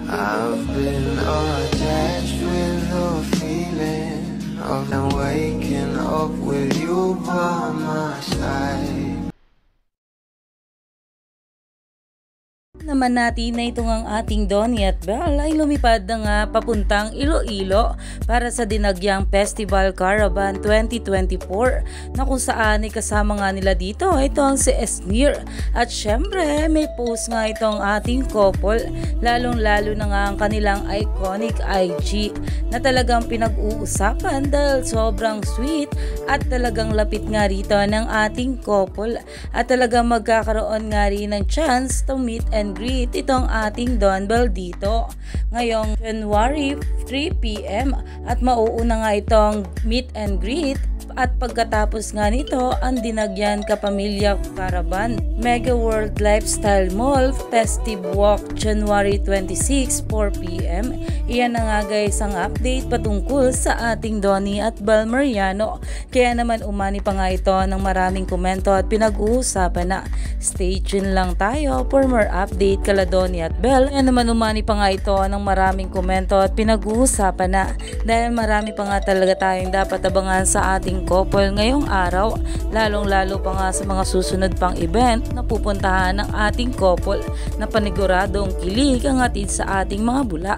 I've been attached with the feeling of waking up with you by my side. Naman natin na itong ang ating Donnie at Belle ay lumipad na nga papuntang Iloilo para sa Dinagyang Festival Caravan 2024 na kung saan ay kasama nga nila dito ito ang si Esnir at syempre may post nga itong ating couple lalong lalo na nga ang kanilang iconic IG na talagang pinag-uusapan dahil sobrang sweet at talagang lapit nga rito ng ating couple at talagang magkakaroon nga rin ng chance to meet and greet itong ating Don Belle dito ngayong January 3 PM at mauuna nga itong meet and greet at pagkatapos nga nito ang Dinagyan Kapamilya Caravan Mega World Lifestyle Mall Festive Walk January 26 4 PM. Iyan na nga guys ang update patungkol sa ating Donnie at Belle Mariano. Kaya naman umani pa nga ito ng maraming komento at pinag-uusapan na. Stay tuned lang tayo for more update kala Donnie at Belle. Kaya naman umani pa nga ito ng maraming komento at pinag-uusapan na dahil marami pa nga talaga tayong dapat abangan sa ating couple ngayong araw, lalong-lalo pa nga sa mga susunod pang event na pupuntahan ng ating couple na paniguradong kilig ang hatid sa ating mga bula.